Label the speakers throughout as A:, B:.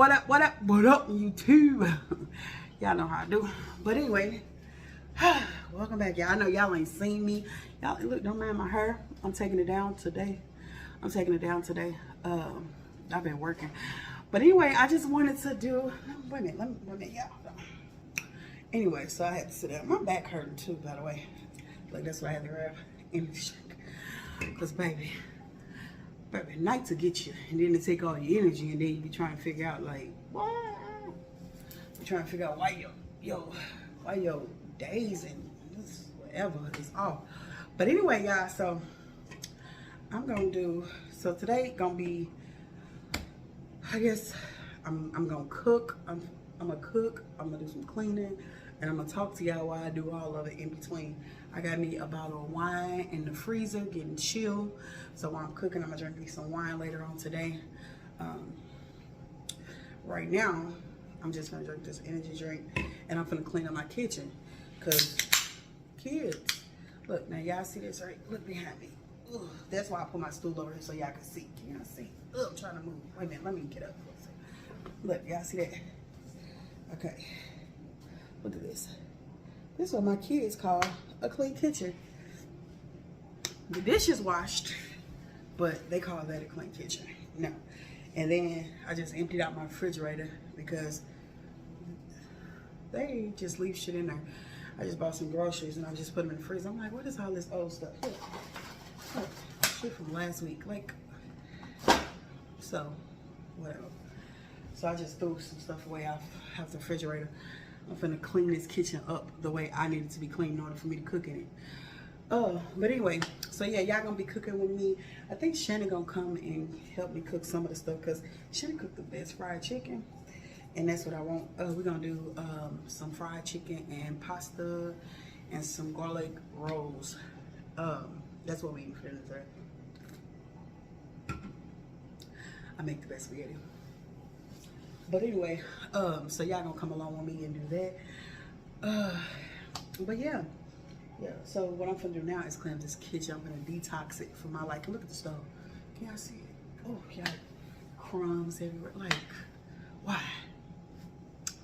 A: what up, YouTube? Y'all know how I do. But anyway, welcome back, y'all. I know y'all ain't seen me. Y'all, look, don't mind my hair. I'm taking it down today. I've been working. But anyway, I just wanted to do, wait a minute, y'all. Anyway, so I had to sit down. My back hurting too, by the way. Like, that's why I had to grab energy shake. Because, baby, nights will get you. And then they take all your energy, and then you be trying to figure out, like, what? You're trying to figure out why your days and this whatever is off. But anyway, y'all, so I'm going to do, so today going to be, I guess, I'm going to cook. I'm going to cook. I'm going to do some cleaning. And I'm going to talk to y'all while I do all of it in between. I got me a bottle of wine in the freezer, getting chill. So while I'm cooking, I'm going to drink me some wine later on today. Right now, I'm just going to drink this energy drink. And I'm going to clean up my kitchen. Because kids, look, now y'all see this, right? Look behind me. Ugh, that's why I put my stool over here so y'all can see. Can y'all see? Ugh, I'm trying to move. Wait a minute, let me get up for a second. Look, y'all see that? Okay. Look at this. This is what my kids call a clean kitchen. The dishes washed, but they call that a clean kitchen. No. And then I just emptied out my refrigerator because they just leave shit in there. I just bought some groceries and I just put them in the freezer. I'm like, what is all this old stuff? Look, shit from last week. Like, so, whatever. So I just threw some stuff away out the refrigerator. I'm finna clean this kitchen up the way I need it to be clean in order for me to cook in it. But anyway, so yeah, y'all gonna be cooking with me. I think Shannon gonna come and help me cook some of the stuff because Shannon cooked the best fried chicken. And that's what I want. We're gonna do some fried chicken and pasta and some garlic rolls. That's what we eat for dinner today. I make the best spaghetti. But anyway, so y'all gonna come along with me and do that. But yeah. So what I'm gonna do now is clean up this kitchen. I'm gonna detox it for my liking. Look at the stove. Can y'all see it? Oh, y'all, crumbs everywhere. Like, why?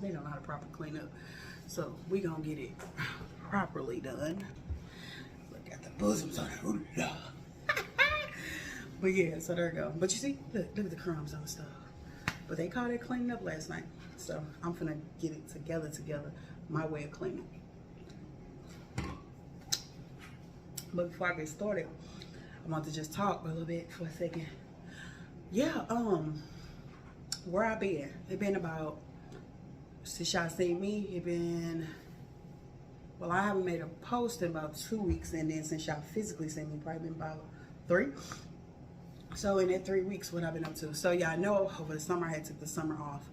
A: They don't know how to properly clean up. So we gonna get it properly done. Look at the bosoms on it. Ooh, yeah. But yeah, so there we go. But you see, look at the crumbs on the stove. But they called it cleaning up last night. So I'm gonna get it together, my way of cleaning. But before I get started, I want to just talk a little bit for a second. Yeah, where I been? It been about, since y'all seen me, well, I haven't made a post in about 2 weeks, and then since y'all physically seen me, probably been about 3. So in that 3 weeks, what I've been up to. So yeah, I know over the summer I had took the summer off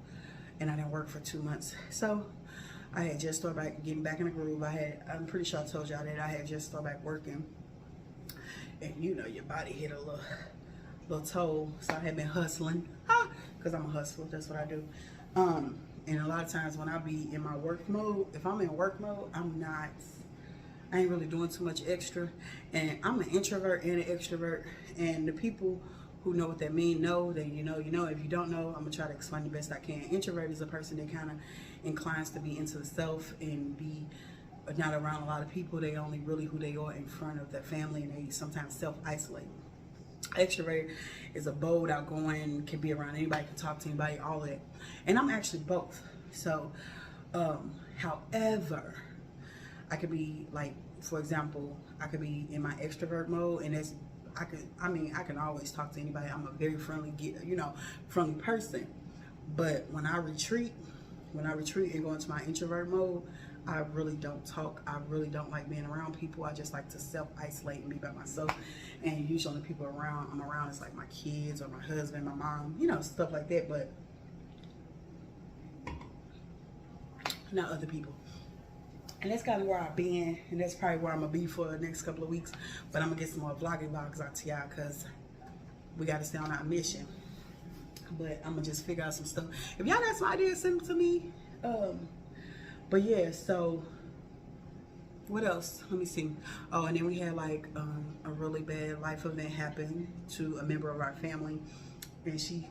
A: and I didn't work for 2 months. So I had just started getting back in the groove. I'm pretty sure I told y'all that I had just started back working. And you know, your body hit a little toll. So I had been hustling, because I'm a hustler, that's what I do. And a lot of times when I be in my work mode, if I'm in work mode, I ain't really doing too much extra. And I'm an introvert and an extrovert. And the people who know what that mean know that you know. If you don't know, I'm gonna try to explain the best I can. Introvert is a person that kind of inclines to be into the self and be not around a lot of people. They only really who they are in front of their family, and they sometimes self-isolate. Extrovert is a bold, outgoing, can be around anybody, can talk to anybody, all that. And I'm actually both. So, however, I could be like, for example, I could be in my extrovert mode, and I can always talk to anybody. I'm a very friendly person. But when I retreat and go into my introvert mode, I really don't talk. I really don't like being around people. I just like to self-isolate and be by myself. And usually the people I'm around is like my kids or my husband, my mom, stuff like that, but not other people. And that's kind of where I've been, and that's probably where I'm gonna be for the next couple of weeks. But I'm gonna get some more vlogs out to y'all because we gotta stay on our mission. But I'm gonna just figure out some stuff. If y'all got some ideas, send them to me. But yeah, so what else? Let me see. Oh, and then we had like a really bad life event happen to a member of our family, and she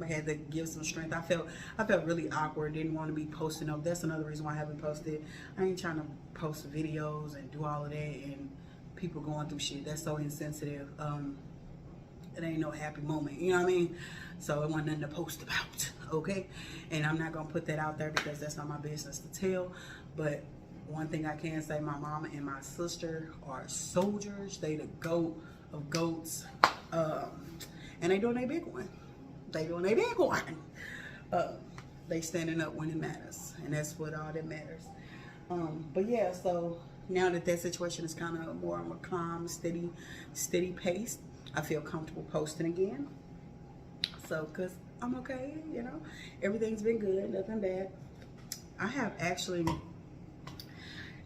A: I had to give some strength. I felt really awkward. Didn't want to be posting up. That's another reason why I haven't posted. I ain't trying to post videos and do all of that and people going through shit. That's so insensitive. It ain't no happy moment. You know what I mean? So it wasn't nothing to post about. Okay? And I'm not gonna put that out there because that's not my business to tell. But one thing I can say, my mama and my sister are soldiers. They the GOAT of goats. And they doing a big one. They doing a big one. They standing up when it matters, and that's what all that matters. But yeah, so now that situation is kind of more on a calm, steady pace, I feel comfortable posting again. So, cause I'm okay, you know, everything's been good, nothing bad. I have actually,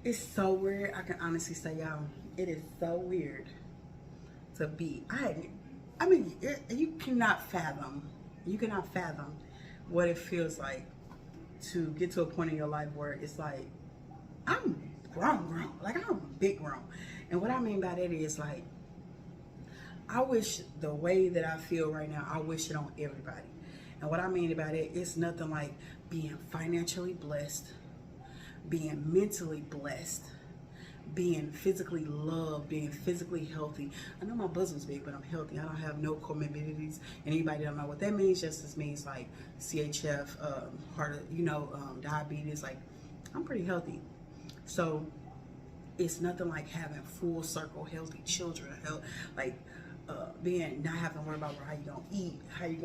A: it's so weird. I can honestly say, y'all, it is so weird to be. I mean, you cannot fathom what it feels like to get to a point in your life where it's like, I'm grown, like I'm big grown. And what I mean by that is like, I wish the way that I feel right now, I wish it on everybody. And what I mean about it, it's nothing like being financially blessed, being mentally blessed, being physically loved, being physically healthy. I know my bosam's big, but I'm healthy. I don't have no comorbidities. And anybody don't know what that means, just means like CHF, heart, diabetes. Like, I'm pretty healthy. So it's nothing like having full circle healthy children, like being not having to worry about how you gonna eat, how you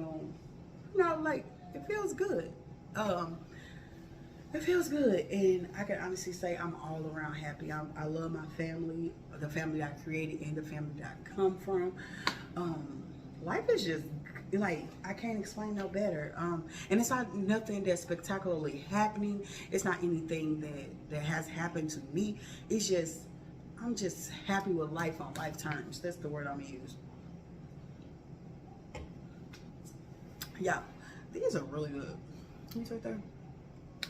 A: gonna, like, it feels good. It feels good, and I can honestly say I'm all around happy. I love my family, the family I created, and the family that I come from. Life is just like, I can't explain no better. And it's not nothing that's spectacularly happening. It's not anything that has happened to me. It's just, I'm just happy with life on life terms. That's the word I'm gonna use. Yeah, these are really good. These right there.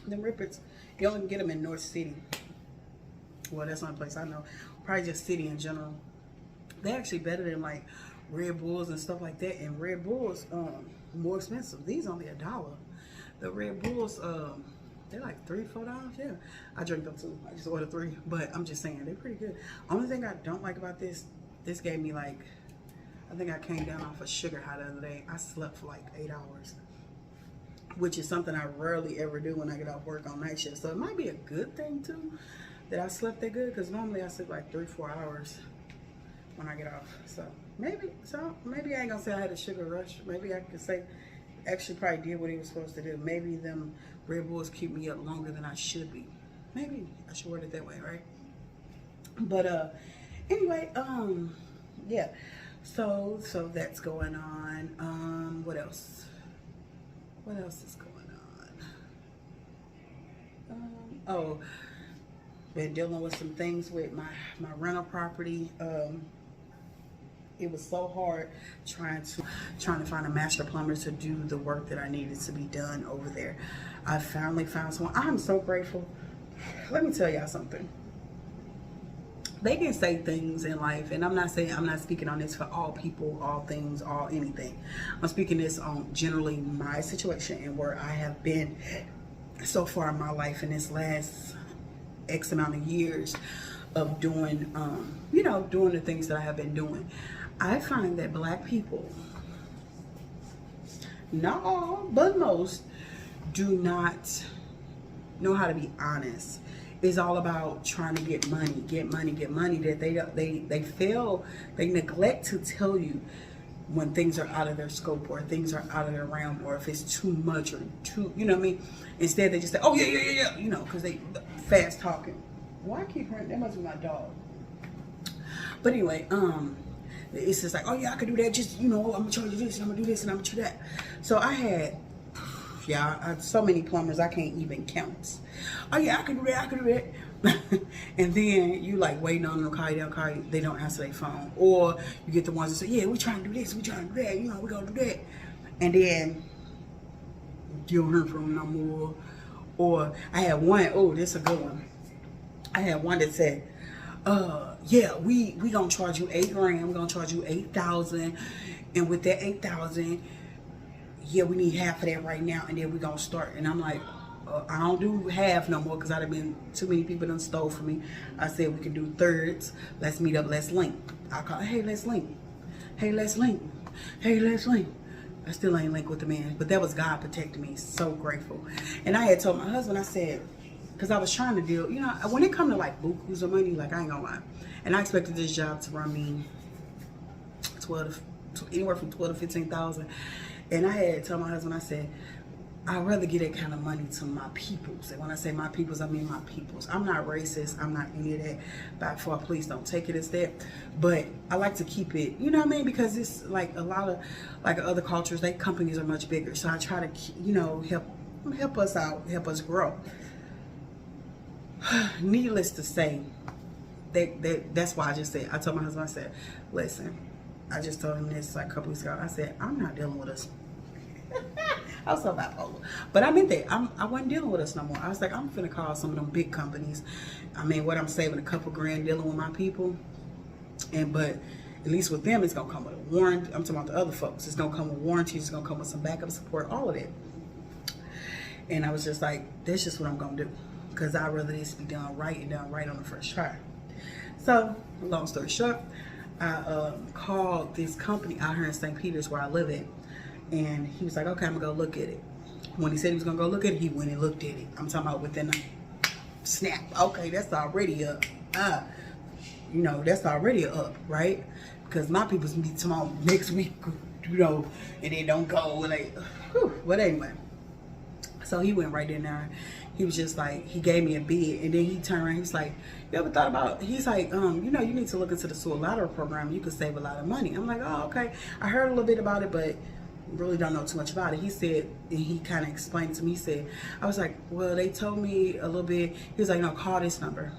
A: Them Rippards, you only can get them in North City. Well, that's one place I know. Probably just city in general. They're actually better than like Red Bulls and stuff like that. And Red Bulls, more expensive. These only $1. The Red Bulls, they're like $3-4. Yeah, I drink them too. I just ordered 3, but I'm just saying they're pretty good. Only thing I don't like about this gave me like, I think I came down off a sugar high the other day. I slept for like 8 hours. Which is something I rarely ever do when I get off work on night shift. So it might be a good thing too that I slept that good, because normally I sleep like 3-4 hours when I get off. So maybe I ain't gonna say I had a sugar rush. Maybe I could say actually probably did what he was supposed to do. Maybe them Red Bulls keep me up longer than I should be. Maybe I should word it that way, right? But anyway, yeah. So that's going on. What else? What else is going on? Been dealing with some things with my rental property. It was so hard trying to find a master plumber to do the work that I needed to be done over there. I finally found someone. I'm so grateful. Let me tell y'all something. They can say things in life, and I'm not speaking on this for all people, all things, all anything. I'm speaking this on generally my situation and where I have been so far in my life in this last X amount of years of doing, doing the things that I have been doing. I find that Black people, not all, but most, do not know how to be honest. It's all about trying to get money, that they neglect to tell you when things are out of their scope or things are out of their realm, or if it's too much or too, you know what I mean? Instead they just say, oh yeah, because they fast talking. Why I keep hearing, that must be my dog. But anyway, it's just like, oh yeah, I could do that, just, I'm gonna charge you this, and I'm gonna do this, and I'm gonna do that. So I had, so many plumbers I can't even count. Oh yeah, I can do that. And then you like waiting on them to call you, they don't answer their phone. Or you get the ones that say, yeah, we trying to do this, we trying to do that, we gonna do that. And then you don't hear from them no more. Or I had one, this is a good one. I had one that said, yeah, we gonna charge you $8,000, we're gonna charge you $8,000, and with that $8,000, yeah, we need half of that right now, and then we're gonna start. And I'm like, I don't do half no more, because I'd have been too many people done stole from me. I said we can do thirds. Let's meet up, let's link. I call, hey, let's link. Hey, let's link. Hey, let's link. I still ain't linked with the man, but that was God protecting me. So grateful. And I had told my husband, I said, because I was trying to deal, you know, when it come to like bukus of money, like I ain't gonna lie. And I expected this job to run me anywhere from 12 to 15,000. And I had told my husband, I said, I'd rather get that kind of money to my peoples. And when I say my peoples, I mean my peoples. I'm not racist. I'm not any of that. Back for, please don't take it as that. But I like to keep it, you know what I mean? Because it's like a lot of, like other cultures, they companies are much bigger. So I try to, you know, help us out, help us grow. Needless to say, that's why I just said, I told my husband, I said, listen, I just told him this like a couple weeks ago. I said, I'm not dealing with us. I was so bipolar. But I meant that. I wasn't dealing with us no more. I was like, I'm finna call some of them big companies. I mean, what I'm saving a couple grand dealing with my people. But at least with them, it's gonna come with a warranty. I'm talking about the other folks. It's gonna come with warranties. It's gonna come with some backup support, all of that. And I was just like, that's just what I'm gonna do. Because I'd rather this be done right and done right on the first try. So, long story short, I called this company out here in St. Peters where I live at. And he was like, okay, I'm gonna go look at it. When he said he was gonna go look at it, he went and looked at it. I'm talking about within a snap. Okay, that's already up. You know, that's already up, right? Because my people's meet tomorrow next week, you know, and they don't go. Like, whew. But anyway, so he went right in there. He was just like, he gave me a bid, and then he turned around. He was like, you ever thought about, he's like, you know, you need to look into the Sewer Lottery program. You could save a lot of money. I'm like, oh, okay. I heard a little bit about it, but really don't know too much about it. He said, and he kind of explained to me, he said, I was like, well, they told me a little bit. He was like, no, call this number.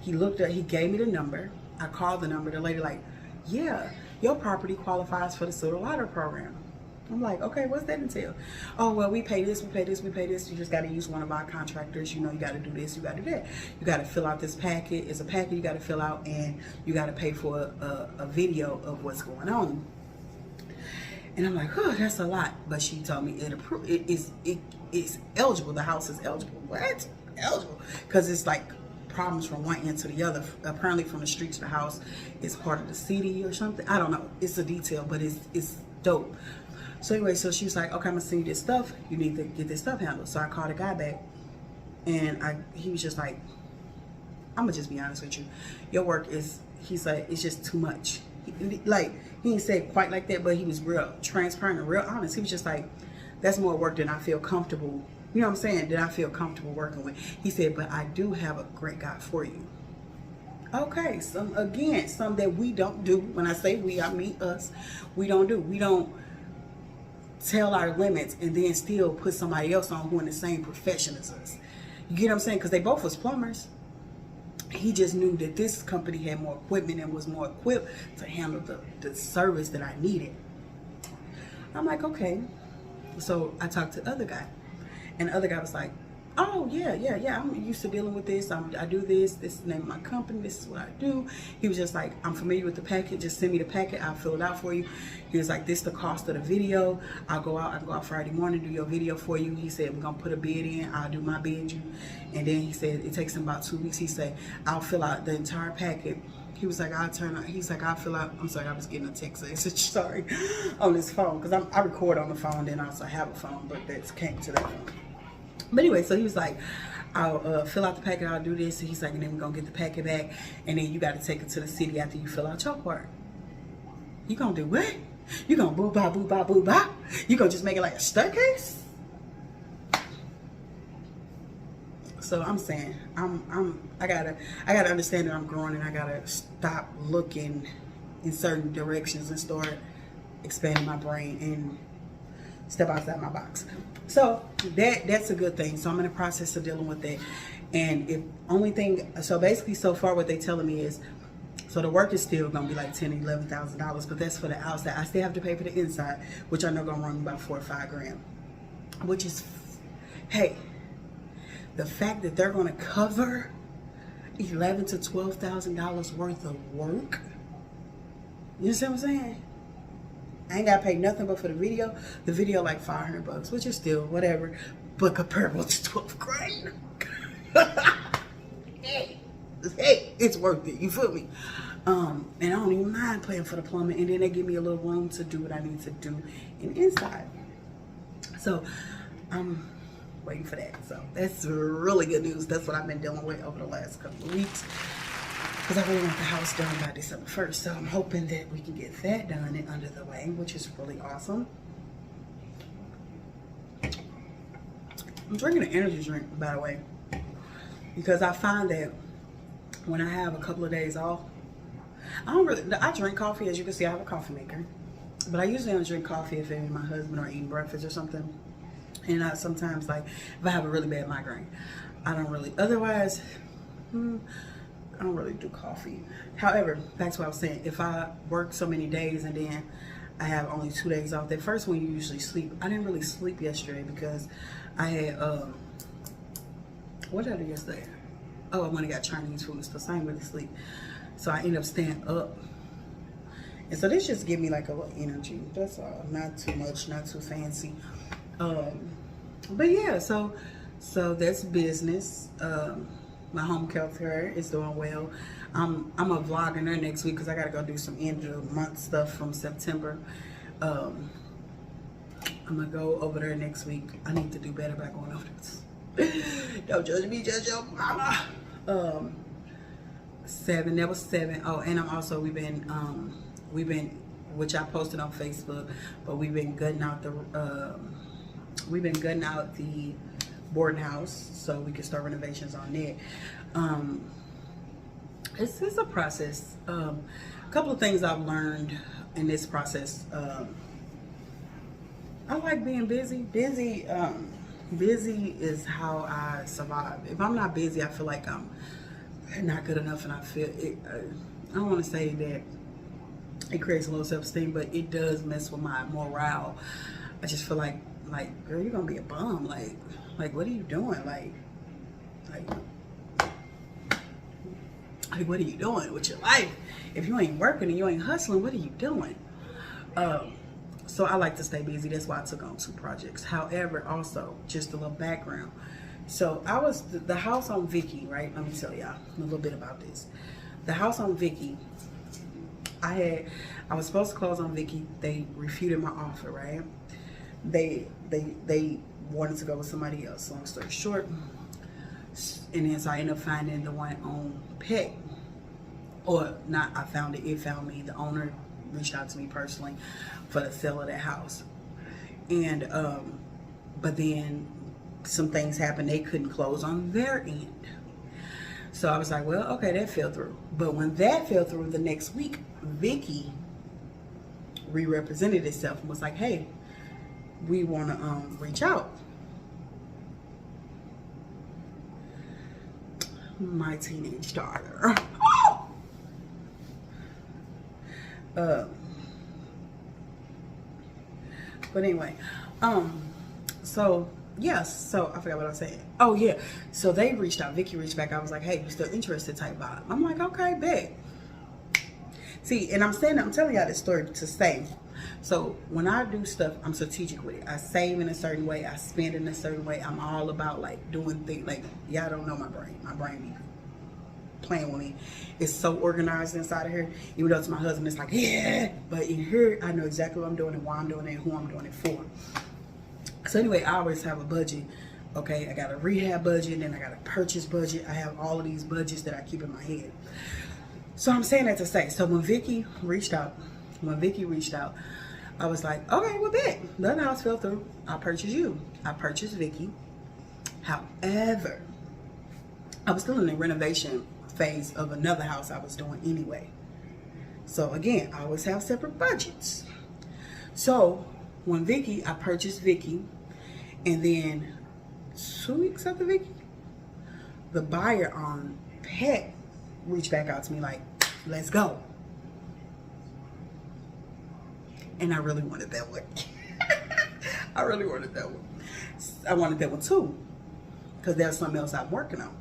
A: He looked at, he gave me the number. I called the number. The lady like, yeah, your property qualifies for the Sewer Lottery program. I'm like, okay, what's that entail? Oh, well, we pay this, we pay this, we pay this. You just got to use one of our contractors. You know, you got to do this, you got to do that. You got to fill out this packet. It's a packet you got to fill out, and you got to pay for a video of what's going on. And I'm like, oh, that's a lot. But she told me it's eligible. The house is eligible. What? Eligible? Because it's like problems from one end to the other. Apparently from the street to the house is part of the city or something. I don't know. It's a detail, but it's dope. So anyway, so she was like, okay, I'm gonna send you this stuff. You need to get this stuff handled. So I called a guy back, and he was just like, I'm gonna just be honest with you. Your work is, he's like, it's just too much. He didn't say it quite like that, but he was real transparent and real honest. He was just like, that's more work than I feel comfortable, you know what I'm saying, that I feel comfortable working with. He said, but I do have a great guy for you. Okay, some that we don't do. When I say we, I mean us. We don't do. We don't tell our limits and then still put somebody else on who in the same profession as us. You get what I'm saying? Because they both was plumbers. He just knew that this company had more equipment and was more equipped to handle the service that I needed. I'm like, okay. So I talked to the other guy, and the other guy was like, oh, yeah, I'm used to dealing with this. I do this. This is the name of my company. This is what I do. He was just like, I'm familiar with the packet. Just send me the packet. I'll fill it out for you. He was like, this is the cost of the video. I can go out Friday morning, do your video for you. He said, we're going to put a bid in. I'll do my bid. And then he said, it takes him about 2 weeks. He said, I'll fill out the entire packet. He was like, I'll fill out, I'm sorry, I was getting a text message, sorry, on this phone. Because I record on the phone, then I also have a phone, but that came to that phone. But anyway, so he was like, I'll fill out the packet, I'll do this. And he's like, and then we're going to get the packet back. And then you got to take it to the city after you fill out your part. You going to do what? You going to boo-ba, boo-ba, boo-ba? You going to just make it like a staircase? So I'm saying, I gotta understand that I'm growing, and I gotta stop looking in certain directions and start expanding my brain and step outside my box. So that's a good thing. So I'm in the process of dealing with that. And if only thing, so basically so far what they telling me is, so the work is still gonna be like $10,000, $11,000, but that's for the outside. I still have to pay for the inside, which I know gonna run me about $4 or $5 grand. Which is, hey, the fact that they're gonna cover $11,000 to $12,000 worth of work. You understand what I'm saying? I ain't gotta pay nothing but for the video. The video like $500, which is still whatever, but comparable to 12 grand. hey, it's worth it. You feel me? And I don't even mind paying for the plumbing, and then they give me a little room to do what I need to do inside. So I'm waiting for that. So that's really good news. That's what I've been dealing with over the last couple of weeks, because I really want the house done by December 1st. So I'm hoping that we can get that done and under the way, which is really awesome. I'm drinking an energy drink, by the way, because I find that when I have a couple of days off, I drink coffee. As you can see, I have a coffee maker, but I usually don't drink coffee if my husband are eating breakfast or something. And I sometimes, like, if I have a really bad migraine, I don't really, otherwise, I don't really do coffee. However, back to what I was saying, if I work so many days and then I have only 2 days off, that first one you usually sleep. I didn't really sleep yesterday because I had, what did I do yesterday? Oh, I went and got Chinese food, so I didn't really sleep. So I ended up staying up. And so this just give me like a little energy. That's all. Not too much, not too fancy. But yeah, so that's business. My home care is doing well. I'm a vlogging there next week because I gotta go do some end of the month stuff from September. I'm gonna go over there next week. I need to do better by going over there. Don't judge me, judge your mama. 7, that was 7. Oh, and I'm also, we've been, which I posted on Facebook, but we've been gutting out the boarding house so we can start renovations on it. It's a process. A couple of things I've learned in this process. I like being busy. Busy is how I survive. If I'm not busy, I feel like I'm not good enough, and I feel it. I don't want to say that it creates a low self-esteem, but it does mess with my morale. I just feel like, girl, you're gonna be a bum. Like, what are you doing? Like, what are you doing with your life? If you ain't working and you ain't hustling, what are you doing? So I like to stay busy. That's why I took on 2 projects. However, also, just a little background. So I was, the house on Vicky, right? Let me tell y'all a little bit about this. The house on Vicky, I was supposed to close on Vicky. They refuted my offer, right? They wanted to go with somebody else, long story short. And then so I ended up finding the one on Peck. Or not, I found it found me. The owner reached out to me personally for the sale of that house. And but then some things happened. They couldn't close on their end. So I was like, well, okay, that fell through. But when that fell through, the next week, Vicky re-represented itself and was like, hey, we want to reach out. My teenage daughter. But anyway, so yes, so I forgot what I was saying. Oh yeah, so they reached out. Vicky reached back. I was like, hey, you still interested? Type vibe. I'm like, okay, bet. See, and I'm telling y'all this story to say. So when I do stuff, I'm strategic with it. I save in a certain way. I spend in a certain way. I'm all about like doing things. Like, y'all don't know my brain. My brain be playing with me. It's so organized inside of here. Even though it's my husband, it's like, yeah. But in here, I know exactly what I'm doing and why I'm doing it and who I'm doing it for. So anyway, I always have a budget. Okay, I got a rehab budget, and I got a purchase budget. I have all of these budgets that I keep in my head. So I'm saying that to say, so when Vicky reached out, I was like, okay, well, bet. The house fell through. I'll purchase you. I purchased Vicky. However, I was still in the renovation phase of another house I was doing anyway. So again, I always have separate budgets. So when I purchased Vicky, and then 2 weeks after Vicky, the buyer on Pet reached back out to me like, let's go. And I really wanted that one. I really wanted that one. I wanted that one too, because there's something else I'm working on.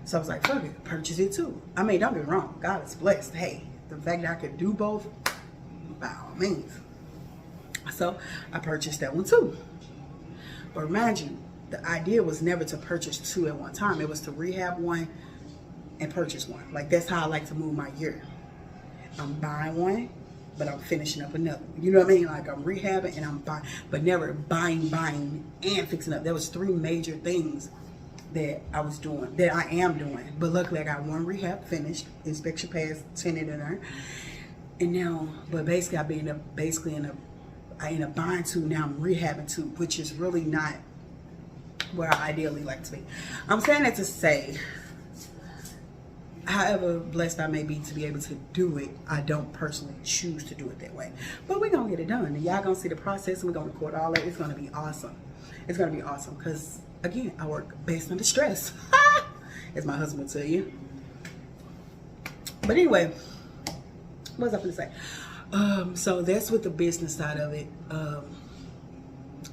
A: So I was like, fuck it, purchase it too. I mean, don't get me wrong, God is blessed. Hey, the fact that I could do both, by all means. So I purchased that one too. But remind you, the idea was never to purchase two at one time. It was to rehab one and purchase one. Like, that's how I like to move my year. I'm buying one, but I'm finishing up another. You know what I mean? Like, I'm rehabbing and I'm buying, but never buying, and fixing up. There was three major things that I was doing, that I am doing. But luckily, I got one rehab finished, inspection passed, tenant in there. And now, but basically, I ended up buying two, now I'm rehabbing two, which is really not where I ideally like to be. I'm saying that to say, however blessed I may be to be able to do it, I don't personally choose to do it that way. But we're going to get it done. And y'all going to see the process, and we're going to record all that. It's going to be awesome. It's going to be awesome because, again, I work based under stress. As my husband will tell you. But anyway, what was I going to say? So that's with the business side of it.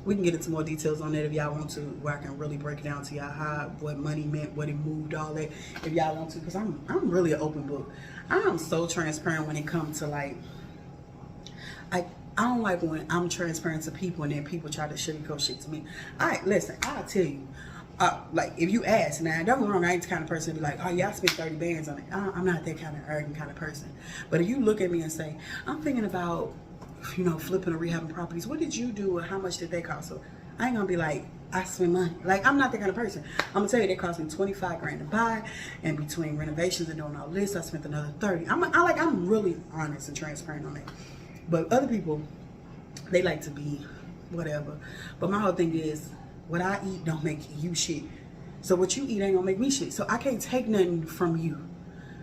A: We can get into more details on that if y'all want to, where I can really break it down to y'all how, what money meant, what it moved, all that, if y'all want to, because I'm really an open book. I'm so transparent when it comes to, like, I don't like when I'm transparent to people and then people try to sugarcoat shit to me. All right, listen, I'll tell you. Like, if you ask, now don't get me wrong, I ain't the kind of person to be like, oh yeah, I spent 30 bands on it. I'm not that kind of arrogant kind of person. But if you look at me and say, I'm thinking about, you know, flipping or rehabbing properties, what did you do or how much did they cost? So I ain't gonna be like, I spend money. Like, I'm not that kind of person. I'm gonna tell you, they cost me 25 grand to buy, and between renovations and doing all this, I spent another 30. I'm really honest and transparent on that. But other people, they like to be whatever. But my whole thing is, what I eat don't make you shit. So what you eat ain't gonna make me shit. So I can't take nothing from you.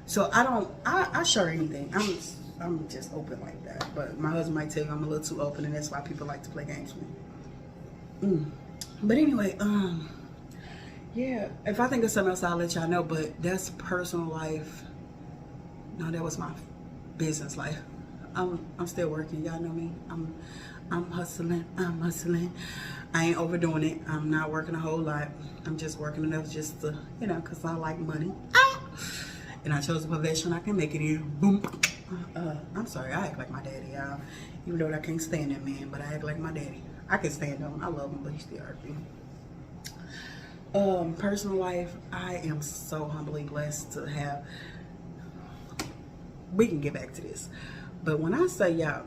A: So I share anything. I'm just open like that. But my husband might tell you I'm a little too open, and that's why people like to play games with me. But anyway, yeah, if I think of something else, I'll let y'all know. But that's personal life. No, that was my business life. I'm still working. Y'all know me. I'm hustling. I ain't overdoing it. I'm not working a whole lot. I'm just working enough just to, you know, because I like money. And I chose a profession I can make it in. Boom. I'm sorry, I act like my daddy, y'all. Even though I can't stand that man, but I act like my daddy. I can stand him. I love him, but he still hurt me. Personal life, I am so humbly blessed to have. We can get back to this. But when I say y'all,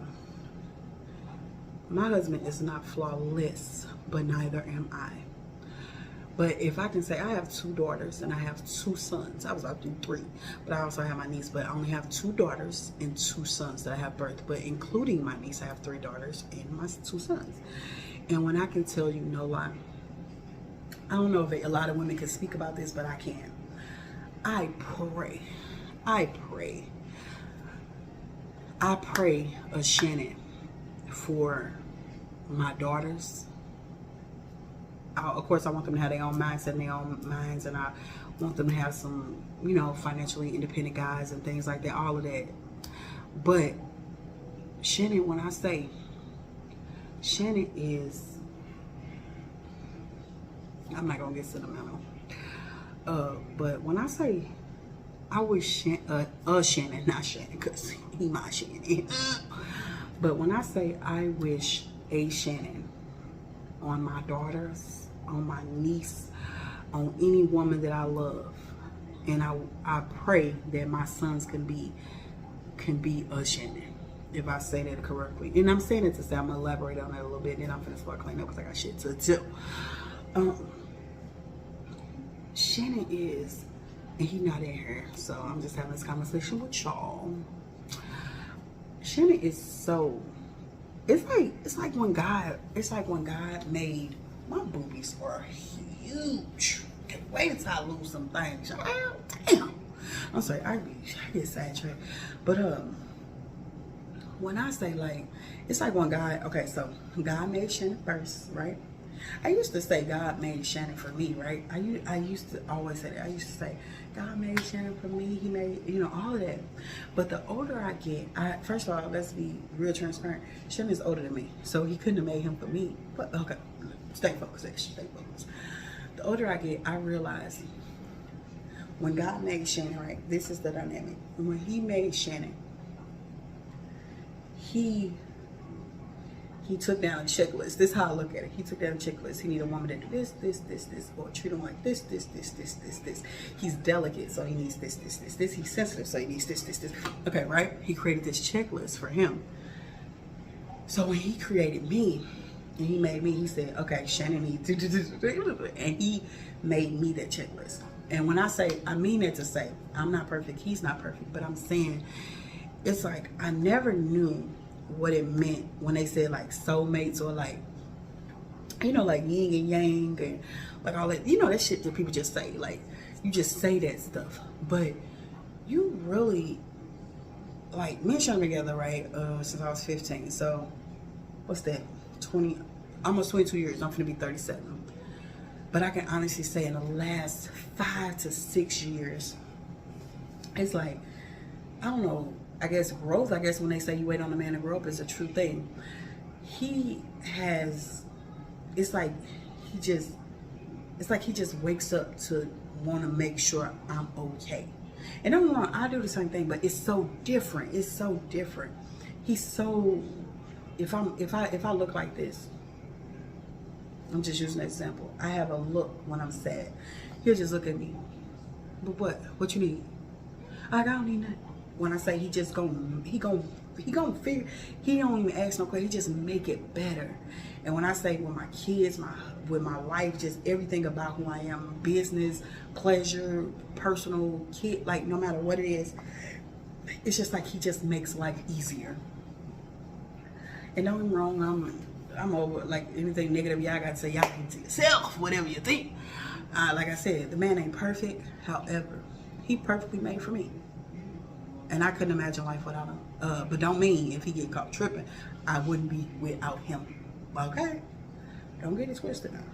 A: my husband is not flawless, but neither am I. But if I can say, I have 2 daughters and I have 2 sons. I was about to do 3, but I also have my niece. But I only have 2 daughters and 2 sons that I have birthed. But including my niece, I have 3 daughters and my 2 sons. And when I can tell you, no lie, I don't know if a lot of women can speak about this, but I can. I pray a Shannon for my daughters. Of course, I want them to have their own mindset and their own minds, and I want them to have some, you know, financially independent guys and things like that, all of that. But Shannon, when I say Shannon is, I'm not gonna get sentimental. But when I say, I wish Shannon, not Shannon, because he my Shannon. But when I say I wish a Shannon on my daughters, on my niece, on any woman that I love, and I pray that my sons can be a Shannon, if I say that correctly. And I'm saying it to say, I'm gonna elaborate on that a little bit, and then I'm gonna start cleaning up because I got shit to tell. Shannon is, and he not in here, so I'm just having this conversation with y'all. Shannon is so, it's like when God made, my boobies are huge. Wait until I lose some things. Oh, damn. I'm sorry, I get sidetracked. But when I say, like, it's like when God, okay, so God made Shannon first, right? I used to say God made Shannon for me, right? I used to always say that. I used to say, God made Shannon for me. He made, you know, all of that. But the older I get, first of all, let's be real transparent. Shannon is older than me, so he couldn't have made him for me. But, okay, stay focused, stay focused. The older I get, I realize when God made Shannon, right, this is the dynamic. When he made Shannon, he He took down a checklist. This is how I look at it. He took down a checklist. He need a woman to do this, this, this, this, or treat him like this, this, this, this, this, this. He's delicate, so he needs this, this, this, this. He's sensitive, so he needs this, this, this. Okay, right? He created this checklist for him. So when he created me, and he made me, he said, okay, Shannon needs, and he made me that checklist. And when I say, I mean that to say, I'm not perfect, he's not perfect, but I'm saying, it's like, I never knew what it meant when they said like soulmates, or like, you know, like yin and yang, and like all that, you know, that shit that people just say, like, you just say that stuff, but you really, like, me and Sean together, right, since I was 15, so, what's that, almost 22 years, I'm gonna be 37, but I can honestly say in the last 5 to 6 years, it's like, I don't know, I guess growth, I guess when they say you wait on a man to grow up is a true thing. He has, it's like he just wakes up to want to make sure I'm okay. And don't get me wrong, I do the same thing, but it's so different. It's so different. He's so, if I look like this, I'm just using an example. I have a look when I'm sad. He'll just look at me. But what you need? I don't need nothing. When I say he gon' figure, he don't even ask no question, he just make it better. And when I say with my kids, with my life, just everything about who I am, business, pleasure, personal, kid, like no matter what it is, it's just like he just makes life easier. And don't get me wrong, I'm over like anything negative y'all gotta say, y'all can to yourself, whatever you think. Like I said, the man ain't perfect, however, he perfectly made for me. And I couldn't imagine life without him. But don't mean if he get caught tripping, I wouldn't be without him. Okay? Don't get it twisted now.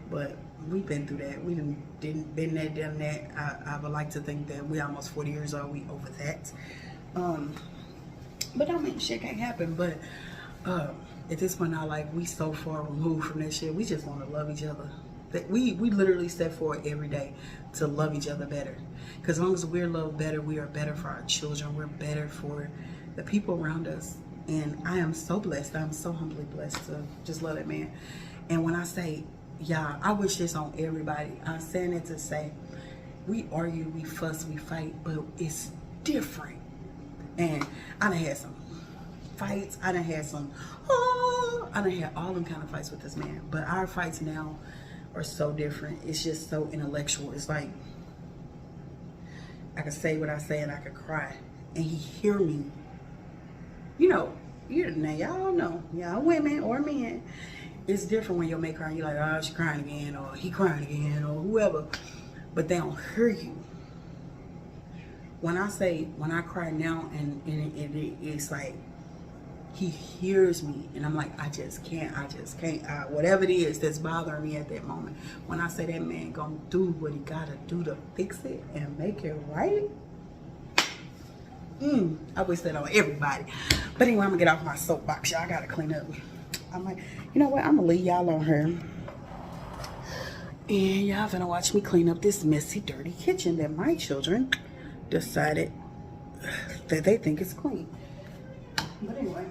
A: But we've been through that. We didn't been there, done that. I would like to think that we almost 40 years old. We over that. But don't mean shit can't happen. But at this point in our life, we so far removed from that shit. We just want to love each other. That we literally step forward every day to love each other better. Because as long as we're loved better, we are better for our children. We're better for the people around us. And I am so blessed. I'm so humbly blessed to just love that man. And when I say, yeah, I wish this on everybody. I'm saying it to say, we argue, we fuss, we fight, but it's different. And I done had some fights. I done had all them kind of fights with this man. But our fights now are so different. It's just so intellectual. It's like I could say what I say and I could cry and he hear me. You know, now y'all know, y'all women or men, it's different when your mate crying. You're like, oh, she crying again, or he crying again, or whoever. But they don't hear you. When I cry now and it's like he hears me and I'm like, I just can't, whatever it is that's bothering me at that moment. When I say that man gonna do what he gotta do to fix it and make it right, I wish that on everybody. But anyway, I'm gonna get off my soapbox, y'all. I gotta clean up. I'm like, you know what, I'm gonna leave y'all on her. And y'all gonna watch me clean up this messy, dirty kitchen that my children decided that they think is clean. But anyway,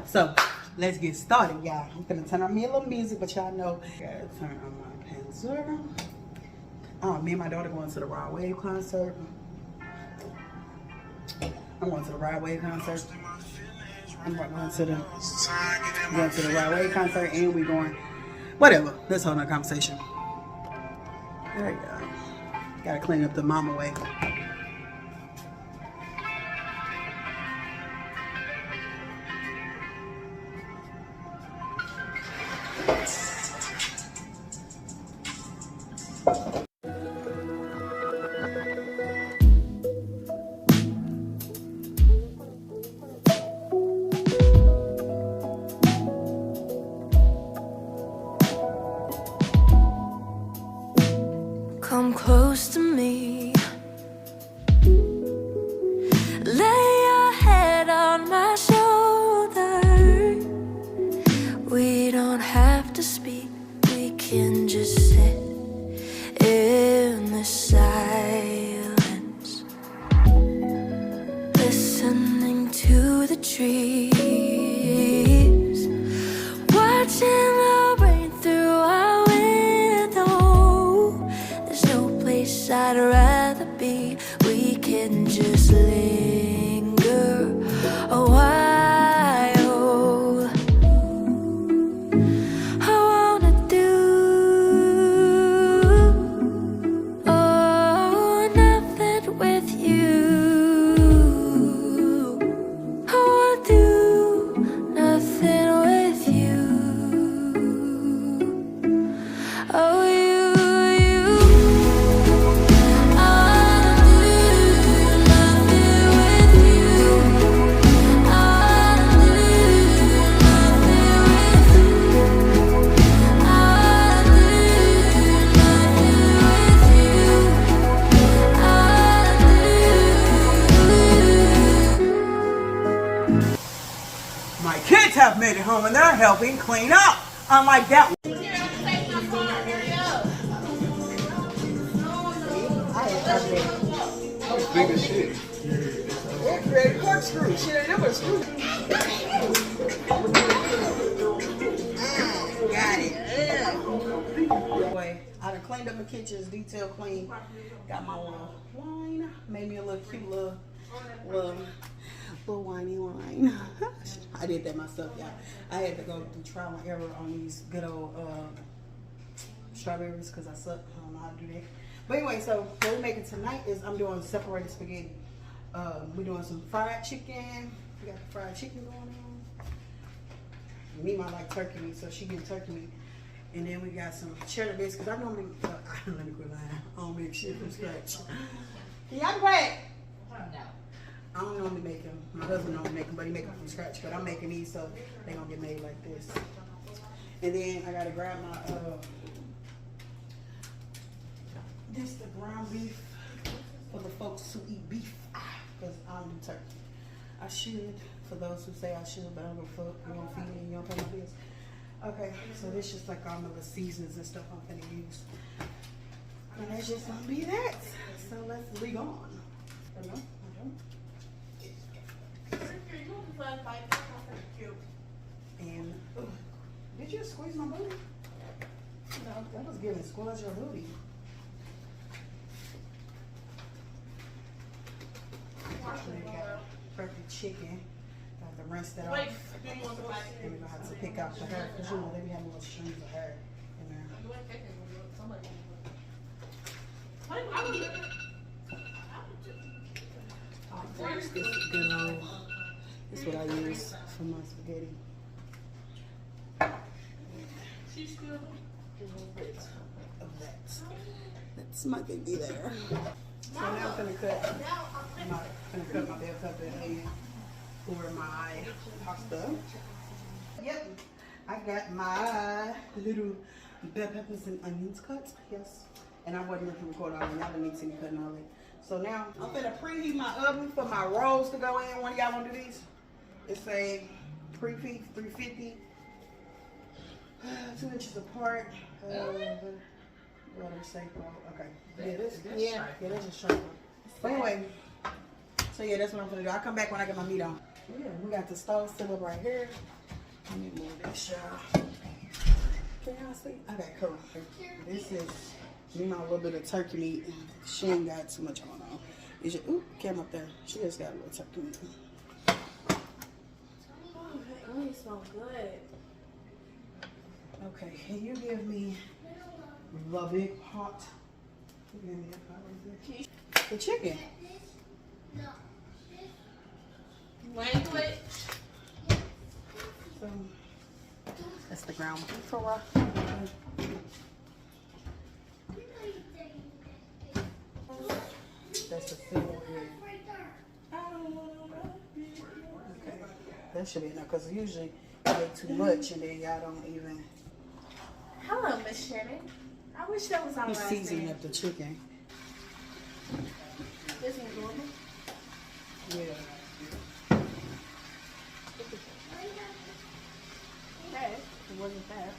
A: so let's get started, y'all. I'm gonna turn on me a little music, but y'all know I gotta turn on my Panzer. Me and my daughter going to the Rod Wave concert. I'm going to the Rod Wave concert. I'm going to the Rod Wave concert, and we going whatever. Let's hold on conversation. There you go. Gotta clean up the mama way.
B: Come close to me, lay your head on my shoulder. We don't have to speak. trees, watching the rain through our window. There's no place I'd rather be. We can just linger a while. I wanna do nothing with you. I wanna do nothing with you. Oh, you. I wanna do nothing with you. I wanna do nothing with you. I wanna do nothing with you.
A: My kids have made it home and they're helping clean up. Unlike that one.
C: Big as shit.
A: It created corkscrew. Shit, I never screwed. Got it. Boy, I done cleaned up my kitchen, detail clean. Got my little wine. Made me a little cute little whiny wine. I did that myself, y'all. I had to go through trial and error on these good old strawberries because I suck. I don't know how to do that. But anyway, so what we're making tonight is I'm doing separated spaghetti. We're doing some fried chicken. We got the fried chicken going on. Mima like turkey meat, so she getting turkey meat. And then we got some cheddar bits because I normally, let me quit lying. I don't make shit from scratch. Can y'all be quiet? I don't normally make them. My husband don't make them, but he make them from scratch. But I'm making these, so they gonna get made like this. And then I gotta grab my this the ground beef for the folks who eat beef, because I don't do turkey. I should, for those who say I should, but I don't give a fuck. You don't feed me, you don't pay my bills. Okay, so this just like all my little seasonings and stuff I'm gonna use. And that's just gonna be that. So let's leave on. I don't know. And did you squeeze my booty? No, that was giving squeeze your booty. Perfect chicken. Got to rinse that off. And we're gonna have to pick out the hair because you know they be having little strings of hair in there. This is good old. This is what I use for my spaghetti. A little bit of that. That's my baby there. So now I'm gonna cut my bell pepper and for my pasta. Yep, I got my little bell peppers and onions cut. Yes, and I wasn't looking to record all of y'all didn't need to see me cutting all that. So now I'm gonna preheat my oven for my rolls to go in. One of y'all wanna do these? It's a preheat 350, 2 inches apart. What say? Okay. Yeah, that's just straight. But anyway, so yeah, that's what I'm gonna do. I'll come back when I get my meat on. Yeah, we got the stove still up right here. Let me move this, y'all. Can y'all see? Okay, cool. This is me my little bit of turkey meat. She ain't got too much going on. Is your camera up there? She just got a little turkey meat.
D: Oh, that onion smells good.
A: Okay, can you give me the big pot? You give me that pot right there. The chicken.
D: Language.
A: So, that's the ground beef for her. That's the fill here. Okay, that should be enough because usually you get too much and then y'all don't even.
D: Hello, Miss Shannon. I wish that was our
A: He's
D: last
A: seasoning
D: name.
A: up the chicken.
D: This one's normal.
A: Yeah.
D: Okay, it wasn't bad.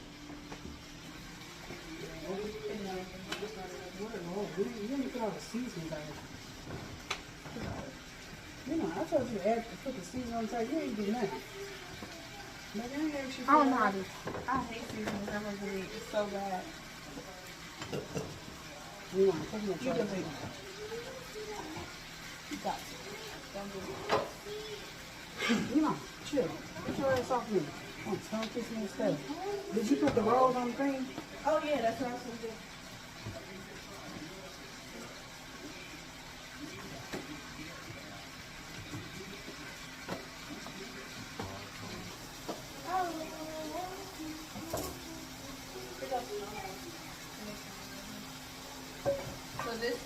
A: You didn't put all the seasonings on it. You know. I told you to put the seasoning on the side. You ain't do nothing. But I ain't asked you
D: I don't know
A: for
D: how
A: that.
D: to. I hate seasoning. I'm gonna do it. It's so bad.
A: You want to put me in
D: You
A: trouble.
D: can do it. You got to. Don't do it.
A: You know, chill. Get your ass off me. Oh, don't kiss me and stuff. Did you put the rolls on the thing?
D: Oh yeah, that's what I was gonna do. So this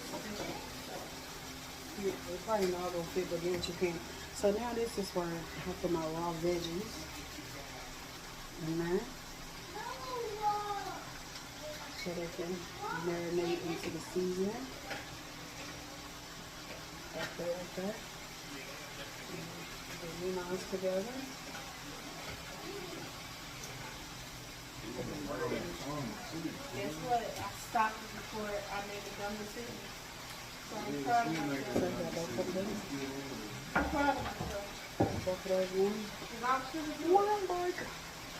A: Yeah, it's probably not gonna fit, but then you can. So now this is where I put my raw veggies in there. So they can marinate into the seasoning. Like that, like that. And the lemons together.
D: guess what? I stopped it before I made the dumb decision. So I'm proud of myself.
A: So I got both of them.
D: I'm proud of myself.
A: Both of those ones.
D: Because I'm sure the
A: One burger.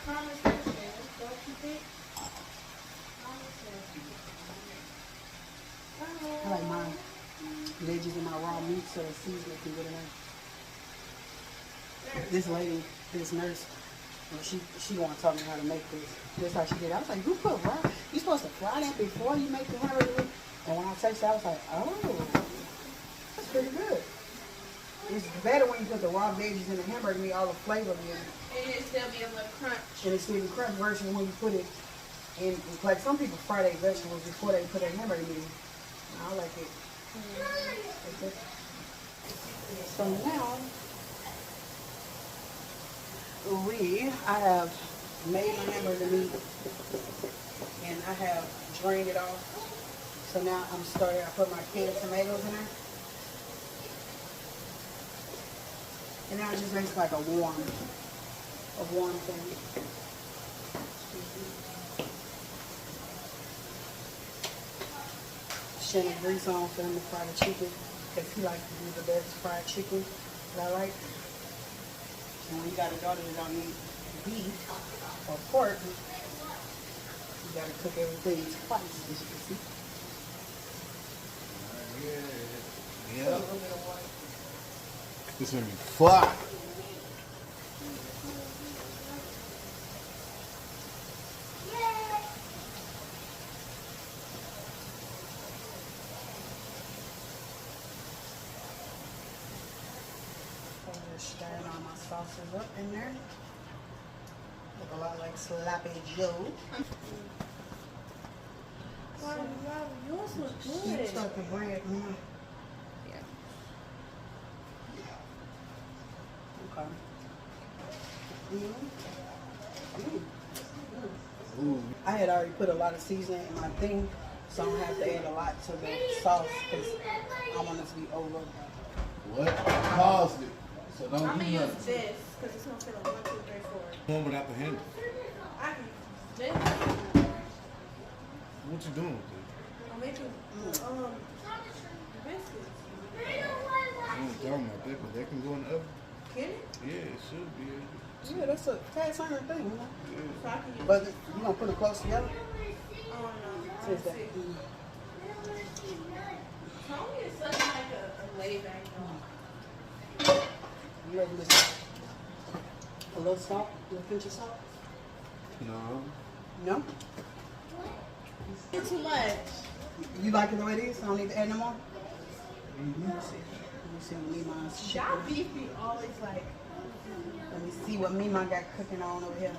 D: common sense, man. Don't you think? Common sense.
A: I like my veggies and my raw meat so the seasoning can get in there. This lady, this nurse, well, she wanted to tell me how to make this. That's how she did it. I was like, you put raw? You supposed to fry that before you make the hamburger? And when I tasted it, I was like, oh, that's pretty good. It's better when you put the raw veggies in the hamburger meat, all the flavor in it.
D: And it still be a little crunch.
A: And it's still crunch versus when you put it in, like some people fry their vegetables before they put their hamburger meat in. I like it. Like that. So now, I have made my hamburger meat and I have drained it off. So now I put my canned tomatoes in there. And now it just makes like a warm thing. Shannon grease on for him to fry the chicken because he likes to do the best fried chicken that I like. And when you got a daughter that don't eat beef or pork, you gotta cook everything twice, as you can see.
C: Yeah.
A: A little bit of water.
C: This gonna be fire.
A: So I'm just stirring all my sauces up in there. Look a lot like Sloppy Joe.
D: Wow, yours look
A: You
D: good.
A: start the bread.
D: Yeah.
A: Okay.
C: Ooh.
A: I had already put a lot of seasoning in my thing, so I don't have to add a lot to the sauce because I want it to be over.
C: What? Paused it. So
D: I'm
C: don't
D: gonna
C: do
D: use
C: nothing.
D: this because it's gonna fit on 1, 2, 3, 4.
C: One without the handle.
D: I can use this.
C: What you doing with it?
D: I'm making biscuits.
C: I don't talking about that, but that can go in the oven.
D: Can it?
C: Yeah, it should be able to.
A: Yeah, that's a cast iron thing, you know.
D: So I can use.
A: But you gonna put them close together?
D: Oh no.
A: Says that.
D: Tony is such like a laid back dog.
A: You ready to listen? A little salt? A little pinch of salt?
C: No.
A: No?
D: Too much.
A: You like it the way it is? I don't need to add no more? Let me see what Mima's
D: Y'all
A: chicken.
D: beef be always like.
A: Let me see what Mima got cooking on over here.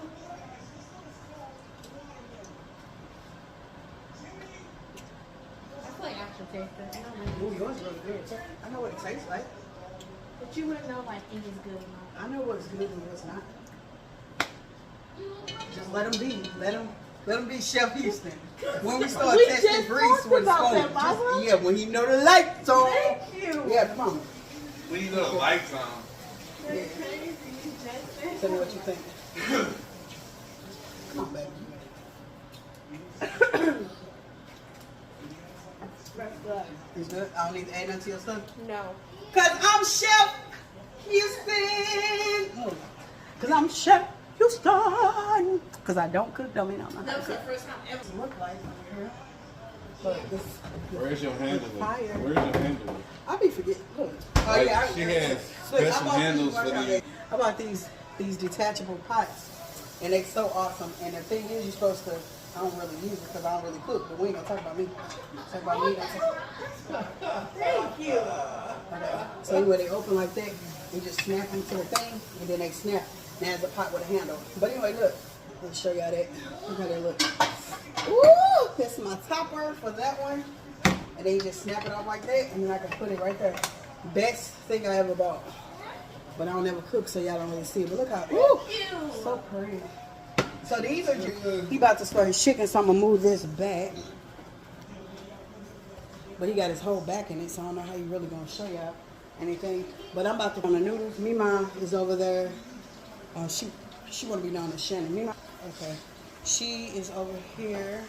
D: I feel like I should taste it. I don't know.
A: Ooh, yours is really good. I know what it tastes like.
D: But you wouldn't know like it is good or not.
A: I know what's good and what's not. Just let them be. Let him be Chef Houston. When we start
D: We
A: testing
D: just
A: grease
D: talked
A: with a
D: about
A: spoon,
D: that, Mama.
A: yeah, when you know the lights on.
D: Thank you.
A: Yeah, come on.
E: When you know the lights on.
A: Yeah.
D: Crazy, Justin.
A: Tell me what you think. Come on, baby.
D: That's good.
A: It's good. I don't need to add nothing to your stuff.
D: No.
A: Cause I'm Chef I'm Chef Houston. Because I don't cook, don't mean I'm not
D: That was the
A: cook.
D: first time ever.
A: Look like over here. But this
C: Where's your handler?
A: fire.
C: Where's your handler?
A: I be forgetting. Look. Oh
C: Like,
A: yeah,
C: she has
A: Look,
C: special handles for these.
A: I bought these detachable pots, and they're so awesome. And the thing is, you're supposed to. I don't really use it because I don't really cook. But we ain't gonna talk about me. Talk about me. Thank you. Okay. So anyway, they open like that. You just snap them to the thing, and then they snap. Now it's a pot with a handle. But anyway, look. Let me show y'all that. Look how they look. Ooh, that's my topper for that one. And then you just snap it off like that, and then I can put it right there. Best thing I ever bought. But I don't ever cook, so y'all don't really see it. But look how, ooh, so pretty. So these are just, he about to start his chicken, so I'm gonna move this back. But he got his whole back in it, so I don't know how he really gonna show y'all anything. But I'm about to on the noodles. Mima is over there. She wanna be known as Shannon. Mima, okay. She is over here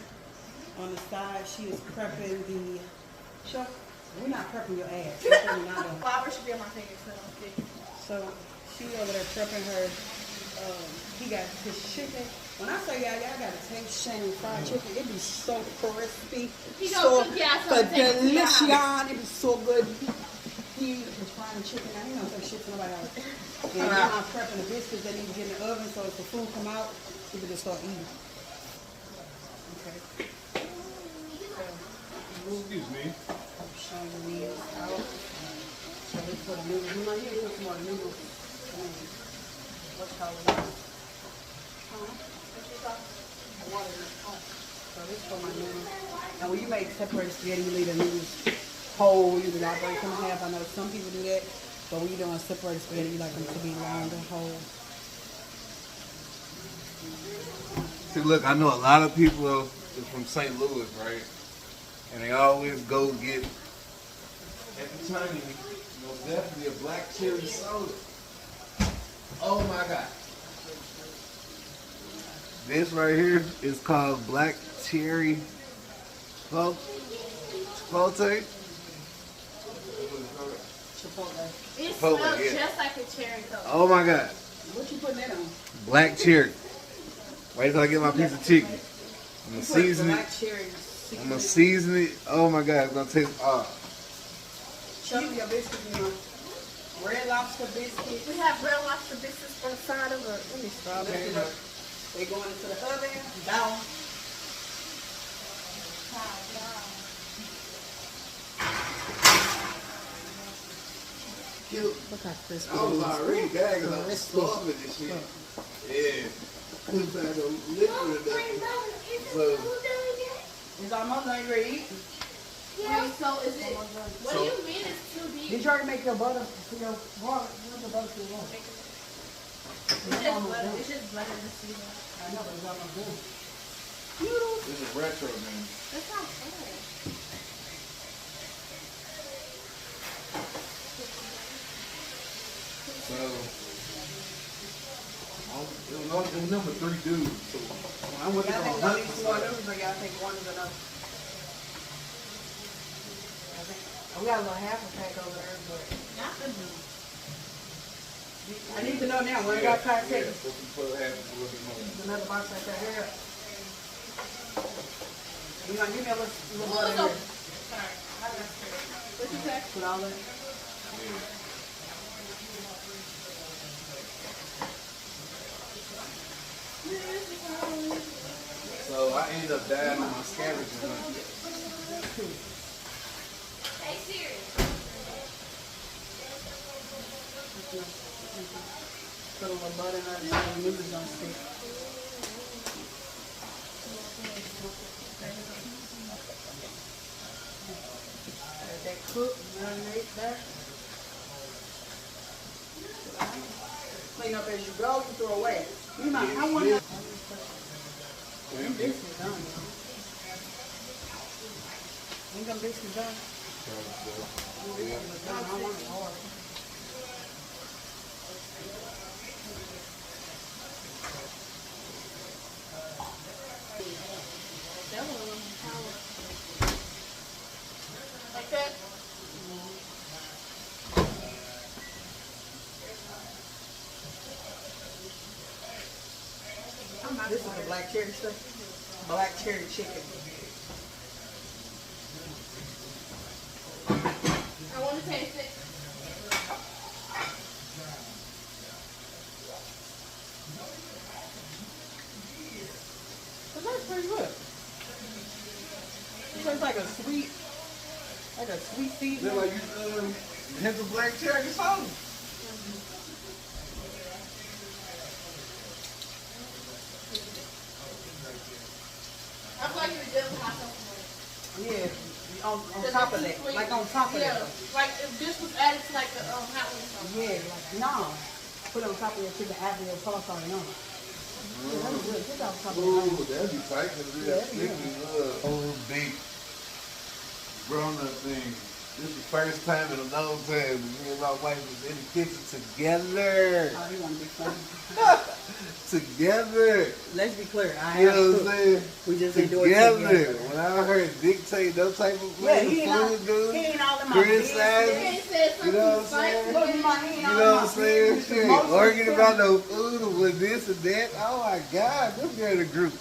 A: on the side. She is prepping the. Sure, we're not prepping your ass. We're prepping not a-
D: Flour should be on my fingers, so don't stick.
A: So she over there prepping her. He got his chicken. When I say y'all gotta taste Shannon fried chicken. It be so crispy,
D: He
A: so
D: gonna cook y'all something.
A: delicious. It be so good. He was frying chicken. Now he don't say shit to nobody else. And then I'm prepping the biscuits that need to get in the oven. So if the food come out, we can just start eating. Okay.
C: Excuse me.
A: I'm showing you these out. So this for the noodles. You might need to put some more noodles. What's called it? Water in the pot. So this for my noodles. Now when you make separated spaghetti, you leave the noodles whole. You do not break them in half. I know some people do that. But when you're doing separated spaghetti, you like them to be long and whole.
E: See, look, I know a lot of people is from St. Louis, right? And they always go get, at the time, most definitely a black cherry soda. Oh my God. This right here is called black cherry chipotle.
A: Chipotle.
D: It
E: Chipotle,
D: smells
E: yeah.
D: just like a cherry coke.
E: Oh my God.
A: What you putting that on?
E: Black cherry. Wait till I get my piece of chicken. I'm gonna
A: You put
E: season it.
A: black cherry.
E: I'm gonna season it. Oh my God, it's gonna taste.
A: Show me your biscuits, you know. Red Lobster biscuits.
D: We have red lobster biscuits on the side of it. Let me stop.
A: Lift it up. They going into the oven. Down.
E: Cute.
A: Look how crispy.
E: I was
A: it is.
E: already gagging. I was
A: Crispy.
E: starving this shit. Yeah. Couldn't find no liquid or nothing. So,
A: Is our mother ain't ready to eat?
D: Wait, so is it? What do you mean it's too deep?
A: Did you already make your butter for your water? Where's the butter for your water?
D: It's just butter. It's just butter this season.
A: I know, but it's almost done.
E: this is retro, man.
D: That sounds fun.
E: So, it was number 3 dudes. So, I went to
A: Y'all
E: go
A: think one
E: hunt
A: needs
E: for
A: more
E: something.
A: noodles or y'all think one is enough? We got a little half a pack over there, but
D: Not the noodles.
A: I need to know now. When I got time to take
E: Yeah, so we put half a little bit more.
A: another box right there. You gonna give me a little butter
D: Oh,
A: here?
D: sorry. What you say?
A: Put all that.
E: So I ended up dying on my scavenger hunt.
D: Hey Siri.
A: Put a little butter in there so the noodles don't stick. Let that cook, marinate there. Clean up as you go, you throw away. You might, I want to. This is done, y'all. Ain't them biscuits done? I want it hard.
D: That one was power. Like that?
A: This is the black cherry stuff. Black cherry chicken.
D: I want to taste it.
A: It tastes pretty good. It tastes like a sweet seasoning.
E: Look like you hit the black cherry sauce.
D: I feel like it's just hot sauce.
A: Yeah, on top of that, like on top of
D: Yeah,
A: that.
D: like if this was added to like a hot wing sauce.
A: Yeah, like no. Put it on top of your chicken after your sauce already on it. Yeah, that was good. Put that on top of
E: Ooh,
A: it.
E: that'd be tight because
A: Yeah,
E: it's sticky. Old big grown-up thing. This is the first time in a long time that me and my wife was in the kitchen together.
A: Oh, you want to be funny?
E: Together.
A: Let's be clear. I
E: You
A: have
E: know what I'm
A: cooked.
E: saying?
A: We just didn't do it
E: Together.
A: together.
E: When I heard dictate no type of
A: Yeah,
E: food,
A: he ain't all,
E: dude,
A: he ain't all in my
E: criticize,
A: business.
D: He said
E: you know what I'm
D: something
E: saying?
A: Look, he ain't
E: You
A: all
E: know
A: in
E: what I'm
A: my
E: saying?
A: business.
E: Shit,
A: Most of
E: arguing
A: the
E: about
A: time.
E: no food or with this and that. Oh my God, this girl in the group.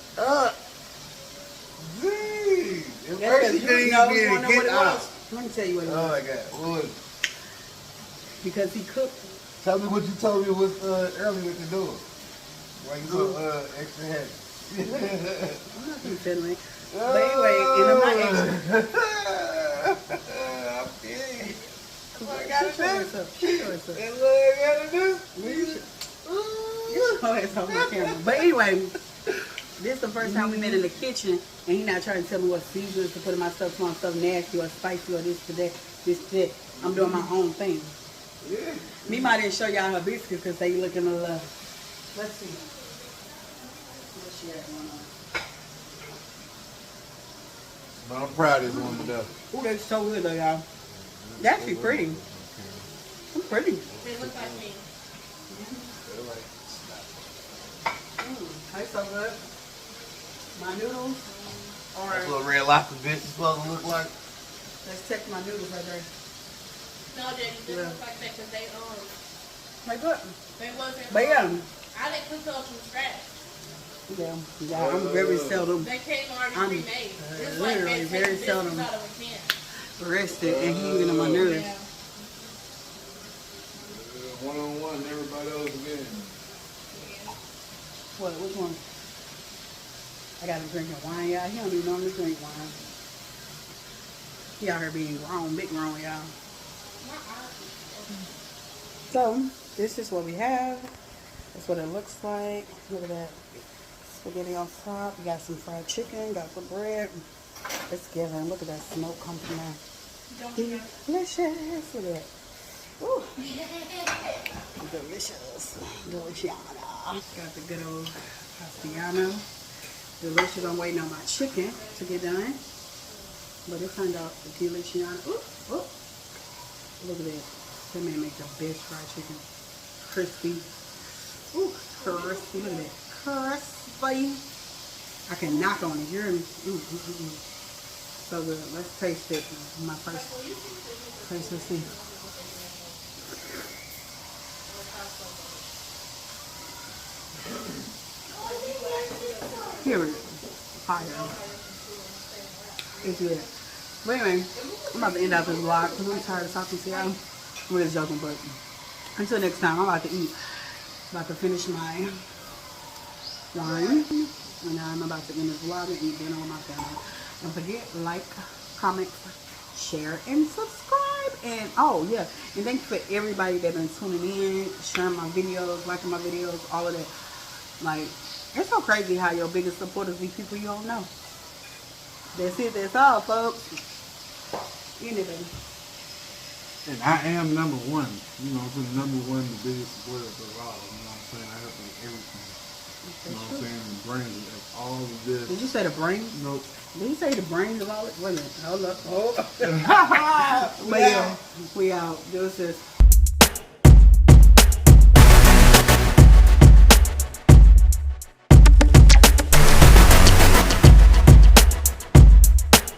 E: Gee. At
A: That's
E: first
A: 'cause
E: you
A: you
E: didn't
A: know
E: even
A: what
E: get
A: it
E: out.
A: was. Let me tell you what it
E: Oh
A: was.
E: my God, what was it?
A: Because he cooked.
E: Tell me what you told me was earlier with the door. Why you so extra heavy?
A: I'm not gonna tell me. But anyway, and I'm not extra.
E: I'm big. What I
A: Shut
E: gotta
A: your
E: do?
A: ass up. Shut your ass up.
E: That's what I gotta do.
A: You know it's on my camera. But anyway, this is the first time we met in the kitchen, and he not trying to tell me what seasonings to put in my stuff, so stuff nasty or spicy or this to that, this to that. I'm doing my own thing.
E: Yeah.
A: Mima didn't show y'all her biscuits because they looking a little. Let's see. What's she at?
E: But I'm proud of this woman though.
A: Ooh, that's so good though, y'all. That's actually pretty. I'm pretty.
D: They look like me.
A: Tastes so good. My noodles are.
E: That's what red lobster bitch is supposed to look like.
A: Let's check my noodles right there.
D: No, Daddy, they
A: Yeah.
D: look like that because they
A: Like good.
D: they wasn't.
A: But yeah.
D: I didn't cook those from scratch.
A: Yeah, I'm very seldom
D: They came already
A: I'm,
D: pre-made. It's
A: literally
D: like
A: very
D: they
A: seldom
D: out of a can.
A: rested and he getting on my nerves.
D: Yeah.
E: One-on-one, everybody else again.
A: What? Which one? I got him drinking wine, y'all. He don't even normally drink wine. He out here being wrong, big wrong, y'all. So, this is what we have. That's what it looks like. Look at that. Spaghetti on top. We got some fried chicken. Got some bread. It's giving. Look at that smoke coming from there. Delicious. Look at that. Ooh. Delicious. Deliciano. Got the good old Castellano. Delicious. I'm waiting on my chicken to get done. But it turned out the Deliciano. Ooh. Ooh. Look at that. That man make the best fried chicken. Crispy. Ooh, crispy. Look at that. Crispy. I can knock on it. You hear me? So good. Let's taste it. My first taste. Let's see. Here it is. Fire. It's good. But anyway, I'm about to end out this vlog because I'm tired of talking to y'all. I'm just joking, but until next time, I'm about to eat. About to finish my wine. And now I'm about to end this vlog and eat dinner with my family. Don't forget, like, comment, share, and subscribe. And oh yeah, and thank you for everybody that's been tuning in, sharing my videos, liking my videos, all of that. Like, it's so crazy how your biggest supporters be people you don't know. That's it, that's all, folks. Anything.
C: And I am number one. You know, I'm number one, the biggest supporter of all. You know what I'm saying? I help with everything. You know what I'm saying? The brains of all of this.
A: Did you say the brain?
C: Nope.
A: Did you say the brains of all it? Wait a minute. Hold up. Hold up. But yeah, we out. This is